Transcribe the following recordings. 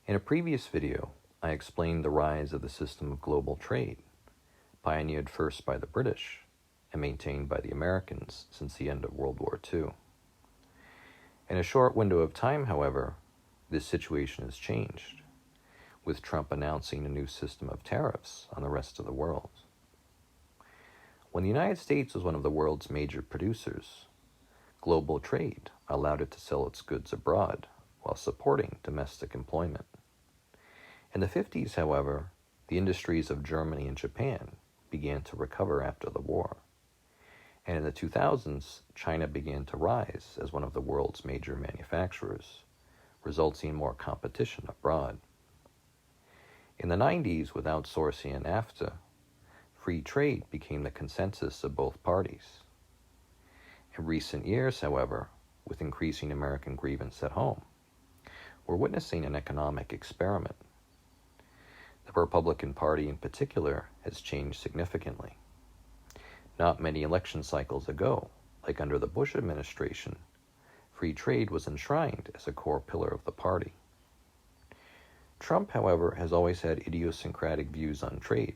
In a previous video, I explained the rise of the system of global trade, pioneered first by the British and maintained by the Americans since the end of World War II. In a short window of time, however, this situation has changed, with Trump announcing a new system of tariffs on the rest of the world. When the United States was one of the world's major producers, global trade allowed it to sell its goods abroad while supporting domestic employment. In the 50s, however, the industries of Germany and Japan began to recover after the war. And in the 2000s, China began to rise as one of the world's major manufacturers, resulting in more competition abroad. In the 90s, with outsourcing and NAFTA, free trade became the consensus of both parties. In recent years, however, with increasing American grievance at home, we're witnessing an economic experiment. The Republican Party in particular has changed significantly. Not many election cycles ago, like under the Bush administration, free trade was enshrined as a core pillar of the party. Trump, however, has always had idiosyncratic views on trade,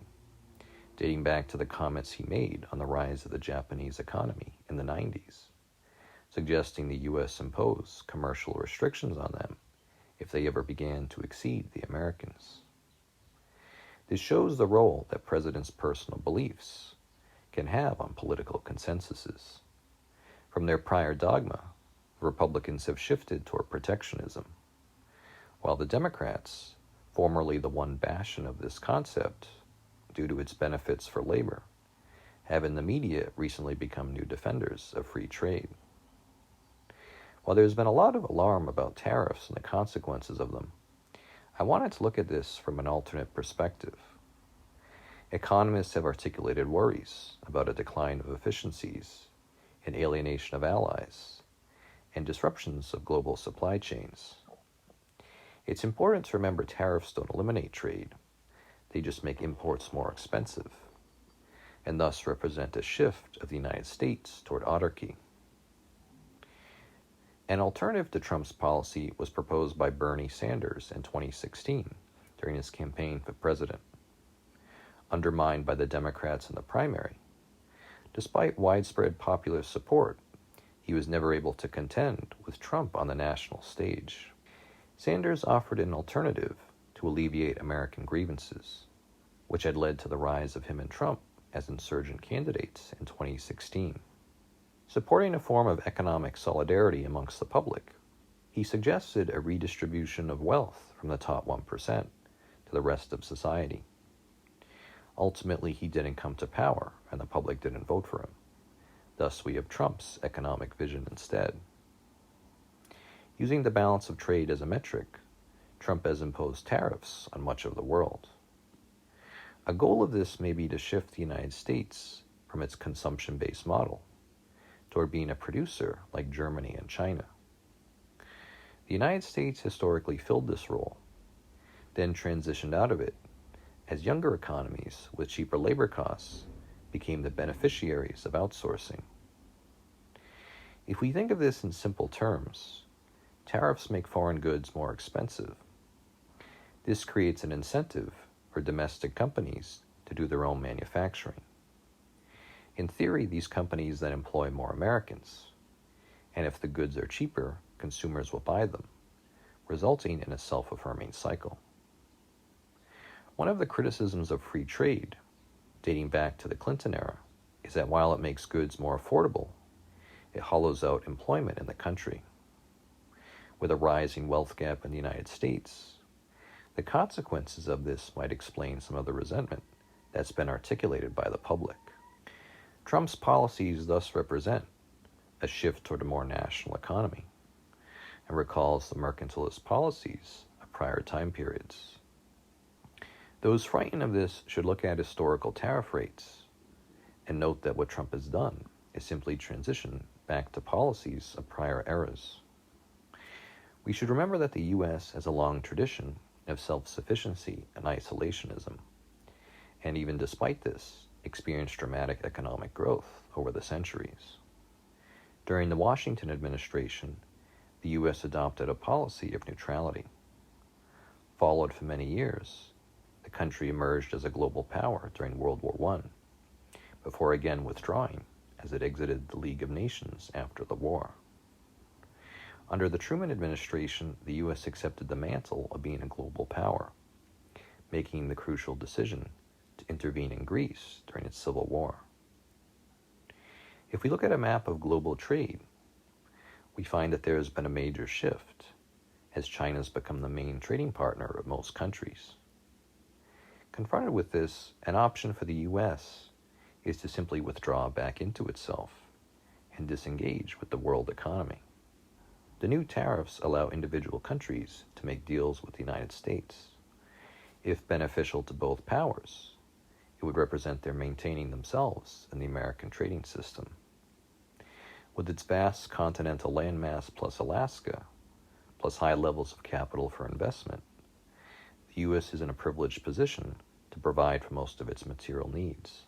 dating back to the comments he made on the rise of the Japanese economy in the 90s, suggesting the U.S. impose commercial restrictions on them if they ever began to exceed the Americans. This shows the role that presidents' personal beliefs can have on political consensuses. From their prior dogma, Republicans have shifted toward protectionism, while the Democrats, formerly the one bastion of this concept due to its benefits for labor, have in the media recently become new defenders of free trade. While there's been a lot of alarm about tariffs and the consequences of them, I wanted to look at this from an alternate perspective. Economists have articulated worries about a decline of efficiencies, an alienation of allies, and disruptions of global supply chains. It's important to remember tariffs don't eliminate trade. They just make imports more expensive, and thus represent a shift of the United States toward autarky. An alternative to Trump's policy was proposed by Bernie Sanders in 2016 during his campaign for president. Undermined by the Democrats in the primary, despite widespread popular support, he was never able to contend with Trump on the national stage. Sanders offered an alternative to alleviate American grievances, which had led to the rise of him and Trump as insurgent candidates in 2016. Supporting a form of economic solidarity amongst the public, he suggested a redistribution of wealth from the top 1% to the rest of society. Ultimately, he didn't come to power, and the public didn't vote for him. Thus, we have Trump's economic vision instead. Using the balance of trade as a metric, Trump has imposed tariffs on much of the world. A goal of this may be to shift the United States from its consumption-based model toward being a producer like Germany and China. The United States historically filled this role, then transitioned out of it as younger economies with cheaper labor costs became the beneficiaries of outsourcing. If we think of this in simple terms, tariffs make foreign goods more expensive. This creates an incentive for domestic companies to do their own manufacturing. In theory, these companies then employ more Americans, and if the goods are cheaper, consumers will buy them, resulting in a self-affirming cycle. One of the criticisms of free trade, dating back to the Clinton era, is that while it makes goods more affordable, it hollows out employment in the country. With a rising wealth gap in the United States, the consequences of this might explain some of the resentment that's been articulated by the public. Trump's policies thus represent a shift toward a more national economy and recalls the mercantilist policies of prior time periods. Those frightened of this should look at historical tariff rates and note that what Trump has done is simply transition back to policies of prior eras. We should remember that the U.S. has a long tradition of self-sufficiency and isolationism, and even despite this, experienced dramatic economic growth over the centuries. During the Washington administration, the U.S. adopted a policy of neutrality. followed for many years, the country emerged as a global power during World War I, before again withdrawing as it exited the League of Nations after the war. Under the Truman administration, the U.S. accepted the mantle of being a global power, making the crucial decision to intervene in Greece during its civil war. If we look at a map of global trade, we find that there has been a major shift as China has become the main trading partner of most countries. Confronted with this, an option for the U.S. is to simply withdraw back into itself and disengage with the world economy. The new tariffs allow individual countries to make deals with the United States. If beneficial to both powers, it would represent their maintaining themselves in the American trading system. With its vast continental landmass plus Alaska, plus high levels of capital for investment, the U.S. is in a privileged position to provide for most of its material needs,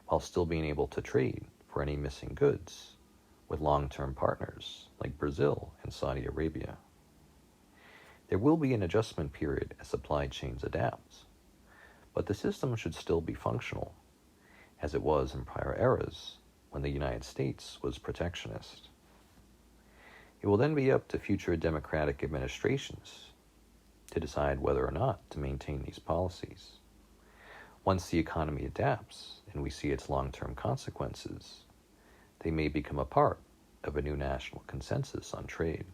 while still being able to trade for any missing goods with long-term partners like Brazil and Saudi Arabia. There will be an adjustment period as supply chains adapt, but the system should still be functional, as it was in prior eras when the United States was protectionist. It will then be up to future democratic administrations to decide whether or not to maintain these policies. Once the economy adapts and we see its long-term consequences, they may become a part of a new national consensus on trade.